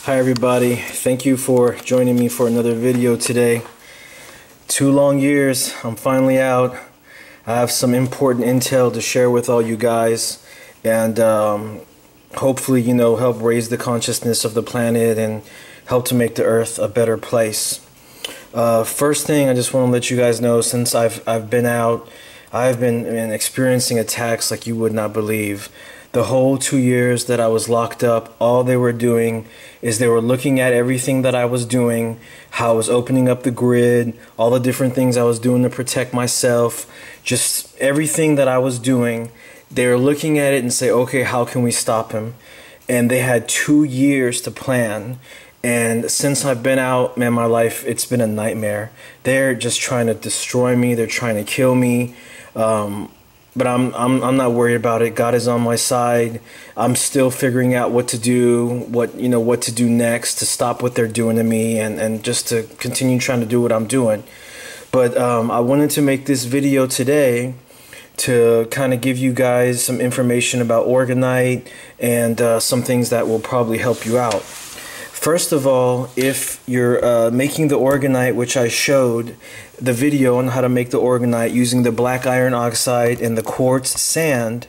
Hi everybody, thank you for joining me for another video today. 2 long years, I'm finally out. I have some important intel to share with all you guys and hopefully, help raise the consciousness of the planet and help to make the earth a better place. First thing, I just want to let you guys know, since I've been out, I've been experiencing attacks like you would not believe. The whole 2 years that I was locked up, all they were doing is they were looking at everything that I was doing, how I was opening up the grid, all the different things I was doing to protect myself, just everything that I was doing. They were looking at it and say, okay, how can we stop him? And they had 2 years to plan. And since I've been out, man, my life, it's been a nightmare. They're just trying to destroy me. They're trying to kill me. But I'm not worried about it. God is on my side. I'm still figuring out what to do, what to do next to stop what they're doing to me, and just to continue trying to do what I'm doing. But I wanted to make this video today to kind of give you guys some information about Orgonite and some things that will probably help you out. First of all, if you're making the Orgonite, which I showed the video on how to make the Orgonite using the black iron oxide and the quartz sand,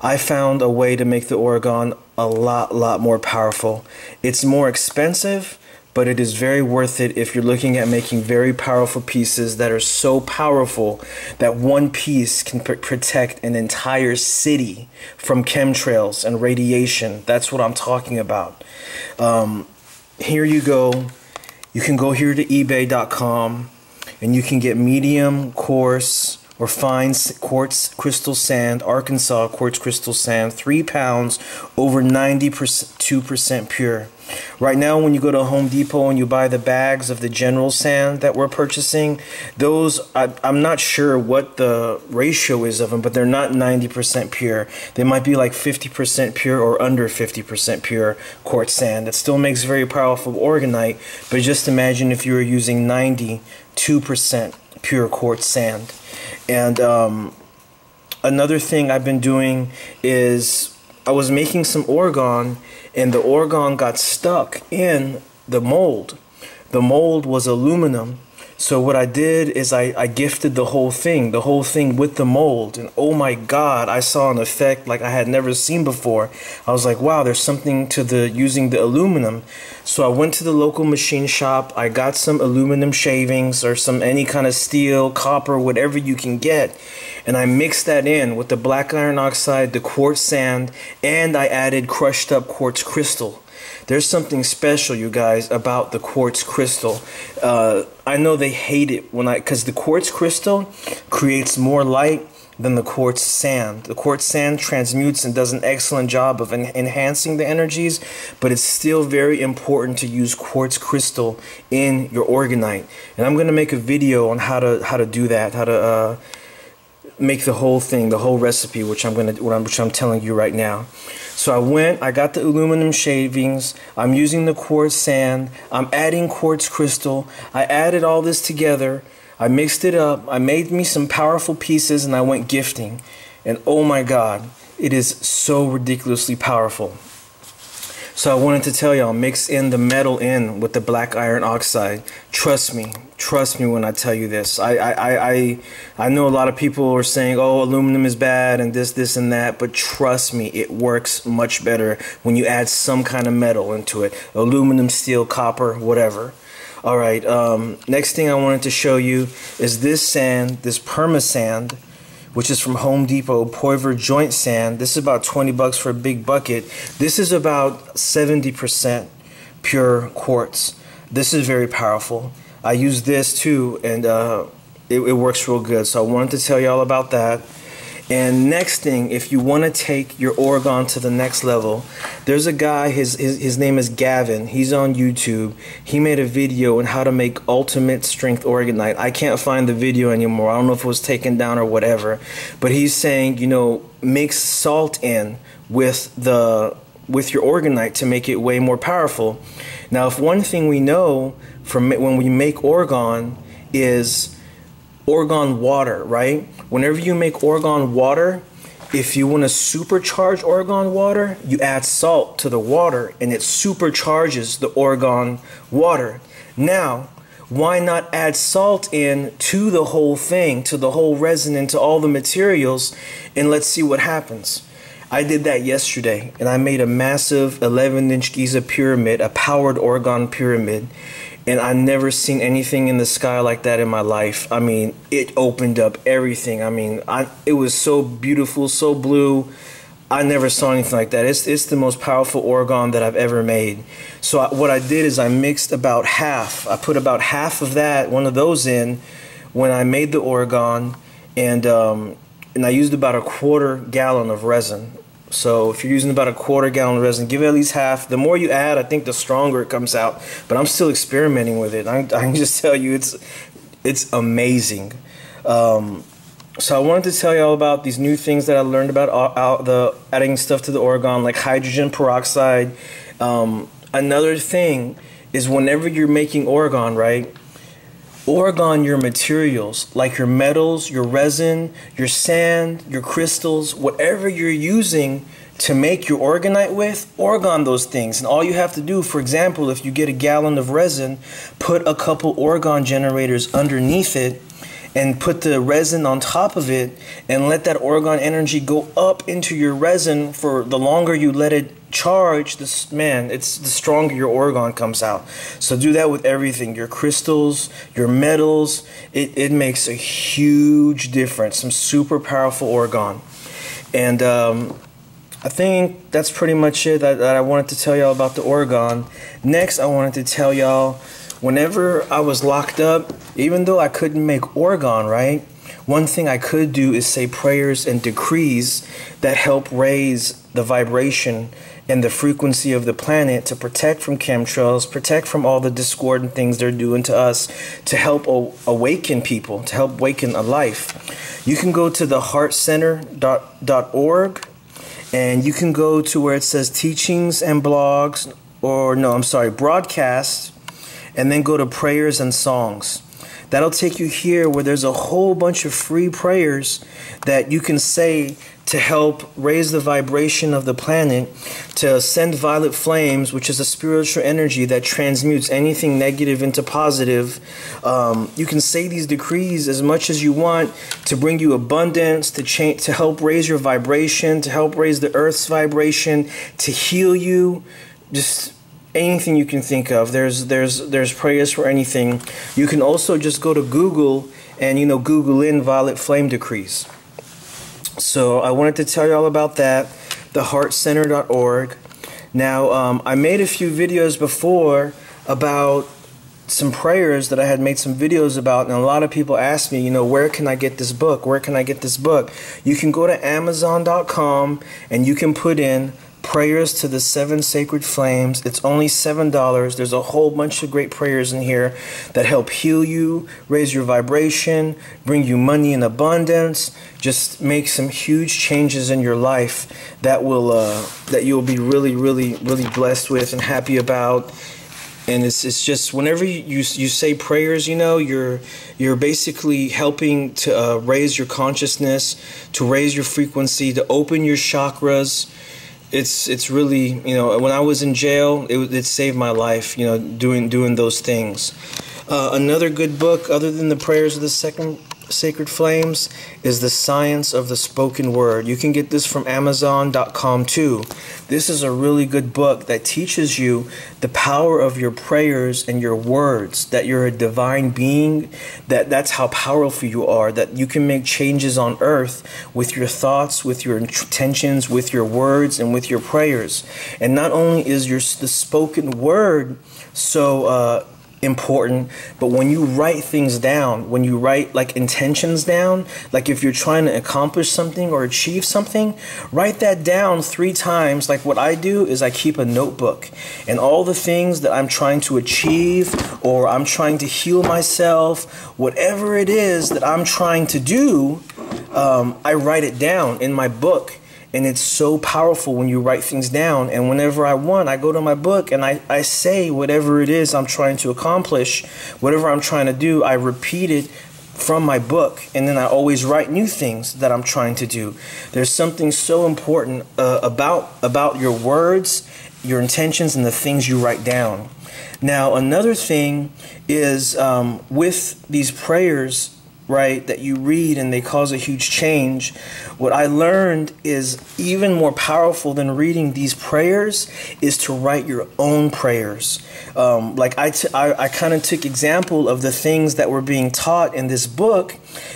I found a way to make the Orgone a lot more powerful. It's more expensive, but it is very worth it if you're looking at making very powerful pieces that are so powerful that one piece can protect an entire city from chemtrails and radiation. That's what I'm talking about. Here you go. You can go here to ebay.com and you can get medium, coarse, or fine quartz crystal sand, Arkansas quartz crystal sand, 3 pounds, over 92% pure. Right now, when you go to Home Depot and you buy the bags of the general sand that we're purchasing, those, I'm not sure what the ratio is of them, but they're not 90% pure. They might be like 50% pure or under 50% pure quartz sand. It still makes very powerful Orgonite, but just imagine if you were using 92% pure quartz sand. And another thing I've been doing is I was making some Orgone, and the Orgone got stuck in the mold. The mold was aluminum. So what I did is I gifted the whole thing with the mold. And oh my God, I saw an effect like I had never seen before. I was like, wow, there's something to using the aluminum. So I went to the local machine shop. I got some aluminum shavings or any kind of steel, copper, whatever you can get. And I mixed that in with the black iron oxide, the quartz sand, and I added crushed up quartz crystal. There's something special, you guys, about the quartz crystal. I know they hate it because the quartz crystal creates more light than the quartz sand. The quartz sand transmutes and does an excellent job of enhancing the energies, but it's still very important to use quartz crystal in your Orgonite. And I'm going to make a video on how to do that, how to make the whole thing, the whole recipe, which I'm telling you right now. So I got the aluminum shavings, I'm using the quartz sand, I'm adding quartz crystal, I added all this together, I mixed it up, I made me some powerful pieces, and I went gifting. And oh my God, it is so ridiculously powerful. So I wanted to tell y'all, mix in the metal in with the black iron oxide. Trust me when I tell you this. I know a lot of people are saying, oh, aluminum is bad and this and that, but trust me, it works much better when you add some kind of metal into it. Aluminum, steel, copper, whatever. All right, next thing I wanted to show you is this sand, this perma sand, which is from Home Depot, Poiver Joint Sand. This is about 20 bucks for a big bucket. This is about 70% pure quartz. This is very powerful. I use this too, and it works real good. So I wanted to tell you all about that. And next thing, if you want to take your Orgone to the next level, there's a guy, his name is Gavin. He's on YouTube. He made a video on how to make ultimate strength Orgonite. I can't find the video anymore. I don't know if it was taken down or whatever. But he's saying, mix salt in with your Orgonite to make it way more powerful. Now, if one thing we know from when we make Orgone is Orgone water, right? Whenever you make Orgone water, if you want to supercharge Orgone water, you add salt to the water and it supercharges the Orgone water. Now, why not add salt in to the whole thing, to the whole resin, and to all the materials, and let's see what happens. I did that yesterday, and I made a massive 11-inch Giza pyramid, a powered Orgone pyramid, and I've never seen anything in the sky like that in my life. I mean, it opened up everything. I mean, it was so beautiful, so blue. I never saw anything like that. It's the most powerful Orgone that I've ever made. So what I did is I mixed about half. I put about half of that, one of those in, when I made the Orgone, and I used about a 1/4 gallon of resin. So if you're using about a 1/4 gallon of resin, give it at least half. The more you add, I think the stronger it comes out. But I'm still experimenting with it. I can just tell you, it's amazing. So I wanted to tell you all about these new things that I learned about adding stuff to the Orgone, like hydrogen peroxide. Another thing is whenever you're making Orgone, right? Orgone your materials, like your metals, your resin, your sand, your crystals, whatever you're using to make your Orgonite with, Orgone those things. And all you have to do, for example, if you get a gallon of resin, put a couple Orgone generators underneath it, and put the resin on top of it, and let that Orgone energy go up into your resin. For the longer you let it charge, the stronger your Orgone comes out. So do that with everything, your crystals, your metals. It makes a huge difference. Some super powerful Orgone. And I think that's pretty much it that I wanted to tell y'all about the Orgone. Next, I wanted to tell y'all, whenever I was locked up, even though I couldn't make Orgone, right? One thing I could do is say prayers and decrees that help raise the vibration and the frequency of the planet to protect from chemtrails, protect from all the discordant things they're doing to us, to help awaken people, to help awaken a life. You can go to the heartcenter.org, and you can go to where it says teachings and blogs, or no, I'm sorry, broadcasts, and then go to prayers and songs. That'll take you here where there's a whole bunch of free prayers that you can say to help raise the vibration of the planet, to send violet flames, which is a spiritual energy that transmutes anything negative into positive. You can say these decrees as much as you want to bring you abundance, to help raise your vibration, to help raise the earth's vibration, to heal you. Just anything you can think of. There's prayers for anything. You can also just go to Google and Google in violet flame decrees. So I wanted to tell you all about that. The heartcenter.org. Now I made a few videos before about some prayers that I had made some videos about, and a lot of people asked me, where can I get this book? Where can I get this book? You can go to Amazon.com and you can put in Prayers to the 7 Sacred Flames. It's only $7. There's a whole bunch of great prayers in here that help heal you, raise your vibration, bring you money in abundance, just make some huge changes in your life that will that you'll be really, really, really blessed with and happy about. And it's just whenever you say prayers, you're basically helping to raise your consciousness, to raise your frequency, to open your chakras. It's really, when I was in jail, it saved my life, doing those things. Another good book, other than the Prayers of the Sacred Flames, is The Science of the Spoken Word. You can get this from Amazon.com too. This is a really good book that teaches you the power of your prayers and your words, that you're a divine being, that's how powerful you are, that you can make changes on earth with your thoughts, with your intentions, with your words, and with your prayers. And not only is the spoken word so important, but when you write things down, when you write like intentions down, like if you're trying to accomplish something or achieve something, write that down 3 times. Like what I do is I keep a notebook, and all the things that I'm trying to achieve, or I'm trying to heal myself, whatever it is that I'm trying to do, I write it down in my book. And it's so powerful when you write things down. And whenever I want, I go to my book and I say whatever it is I'm trying to accomplish, whatever I'm trying to do, I repeat it from my book, and then I always write new things that I'm trying to do. There's something so important about your words, your intentions, and the things you write down. Now, another thing is with these prayers, right, that you read and they cause a huge change. What I learned is even more powerful than reading these prayers is to write your own prayers. Like I kind of took example of the things that were being taught in this book,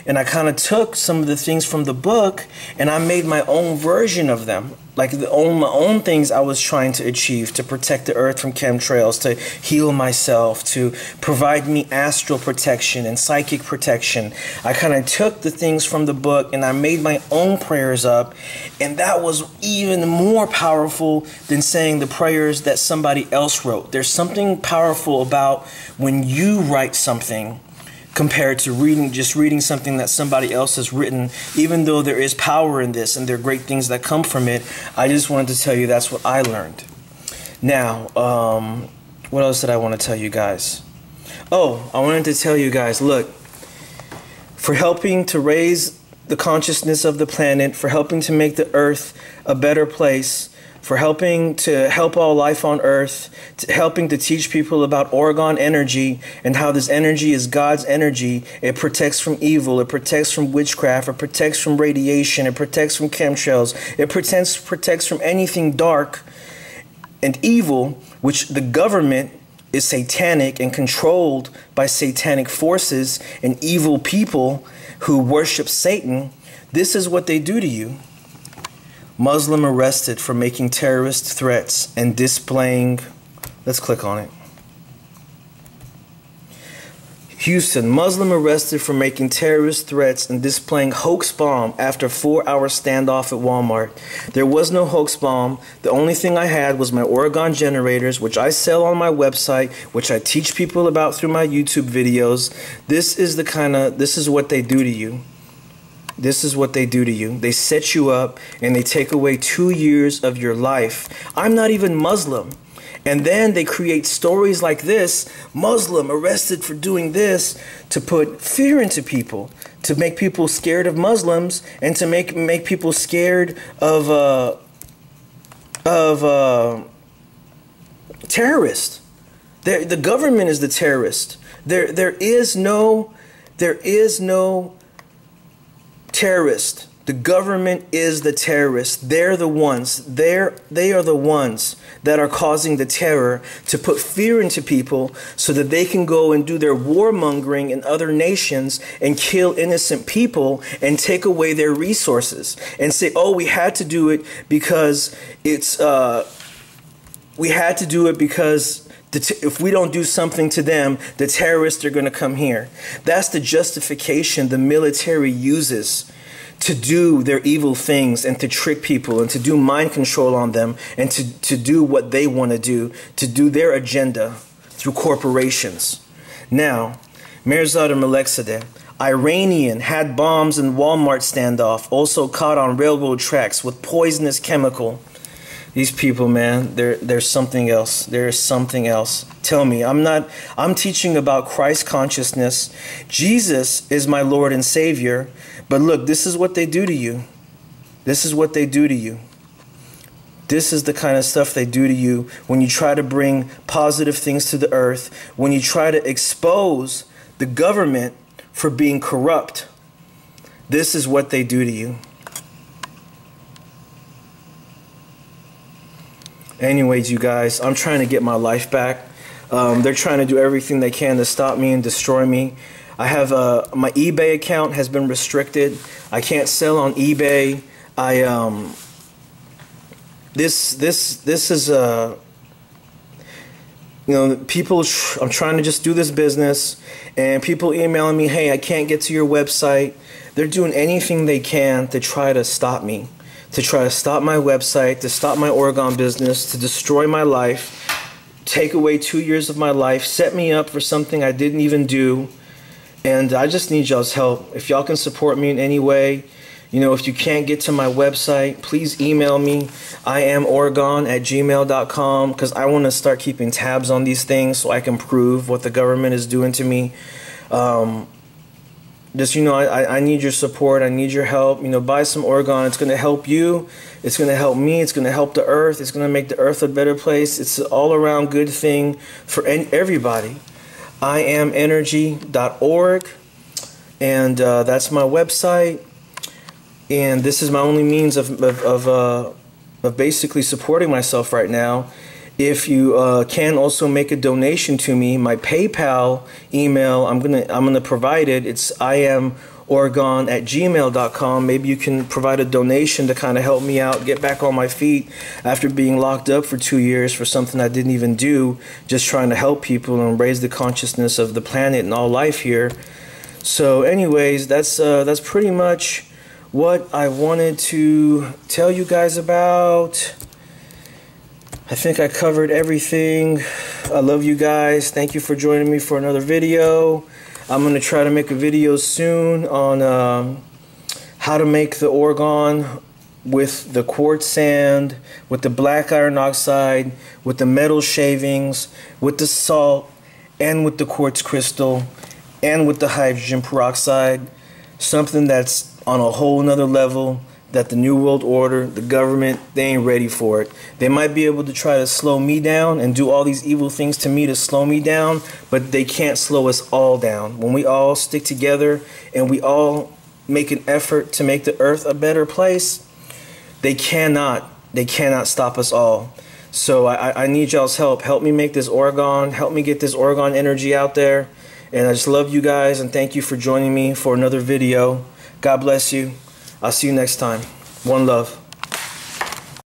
and I kind of took some of the things from the book and I made my own version of them. Like my own things I was trying to achieve, to protect the earth from chemtrails, to heal myself, to provide me astral protection and psychic protection. I kind of took the things from the book and I made my own prayers up, and that was even more powerful than saying the prayers that somebody else wrote. There's something powerful about when you write something compared to just reading something that somebody else has written. Even though there is power in this and there are great things that come from it, I just wanted to tell you that's what I learned. Now, what else did I want to tell you guys? Oh, I wanted to tell you guys, look, for helping to raise the consciousness of the planet, for helping to make the earth a better place, for helping to help all life on earth, helping to teach people about Orgone energy and how this energy is God's energy. It protects from evil, it protects from witchcraft, it protects from radiation, it protects from chemtrails, it protects from anything dark and evil, which the government is satanic and controlled by satanic forces and evil people who worship Satan. This is what they do to you. Muslim arrested for making terrorist threats and displaying, let's click on it. Houston, Muslim arrested for making terrorist threats and displaying hoax bomb after 4-hour standoff at Walmart. There was no hoax bomb. The only thing I had was my Orgone generators, which I sell on my website, which I teach people about through my YouTube videos. This is what they do to you. This is what they do to you. They set you up and they take away 2 years of your life. I'm not even Muslim. And then they create stories like this, Muslim arrested for doing this, to put fear into people, to make people scared of Muslims, and to make people scared of terrorists. The government is the terrorist. There is no terrorist. The government is the terrorist. They're the ones. They are the ones that are causing the terror, to put fear into people so that they can go and do their warmongering in other nations and kill innocent people and take away their resources and say, oh, we had to do it because if we don't do something to them, the terrorists are going to come here. That's the justification the military uses to do their evil things and to trick people and to do mind control on them and to do what they want to do their agenda through corporations. Now, Mirzad Malekzadeh, Iranian, had bombs in Walmart standoff, also caught on railroad tracks with poisonous chemical. These people, man, there's something else. There's something else. Tell me, I'm teaching about Christ consciousness. Jesus is my Lord and Savior. But look, this is what they do to you. This is what they do to you. This is the kind of stuff they do to you when you try to bring positive things to the earth, when you try to expose the government for being corrupt. This is what they do to you. Anyways, you guys, I'm trying to get my life back. They're trying to do everything they can to stop me and destroy me. I have my eBay account has been restricted. I can't sell on eBay. This is people. I'm trying to just do this business, and people emailing me, hey, I can't get to your website. They're doing anything they can to try to stop me, to try to stop my website, to stop my Orgone business, to destroy my life, take away 2 years of my life, set me up for something I didn't even do. And I just need y'all's help. If y'all can support me in any way, if you can't get to my website, please email me. IamOrgone@gmail.com, because I want to start keeping tabs on these things so I can prove what the government is doing to me. just, you know, I need your support. I need your help. You know, buy some Orgone. It's going to help you. It's going to help me. It's going to help the earth. It's going to make the earth a better place. It's an all-around good thing for everybody. IamEnergy.org, and that's my website. And this is my only means of basically supporting myself right now. If you can also make a donation to me, my PayPal email, I'm gonna provide it. It's IamOrgone@gmail.com. Maybe you can provide a donation to kind of help me out, get back on my feet after being locked up for 2 years for something I didn't even do, just trying to help people and raise the consciousness of the planet and all life here. So anyways, that's pretty much what I wanted to tell you guys about. I think I covered everything. I love you guys. Thank you for joining me for another video. I'm going to try to make a video soon on how to make the Orgone with the quartz sand, with the black iron oxide, with the metal shavings, with the salt, and with the quartz crystal, and with the hydrogen peroxide. Something that's on a whole nother level that the New World Order, the government, they ain't ready for it. They might be able to try to slow me down and do all these evil things to me to slow me down, but they can't slow us all down. When we all stick together and we all make an effort to make the earth a better place, they cannot stop us all. So I need y'all's help. Help me make this Orgone. Help me get this Orgone energy out there. And I just love you guys, and thank you for joining me for another video. God bless you. I'll see you next time. One love.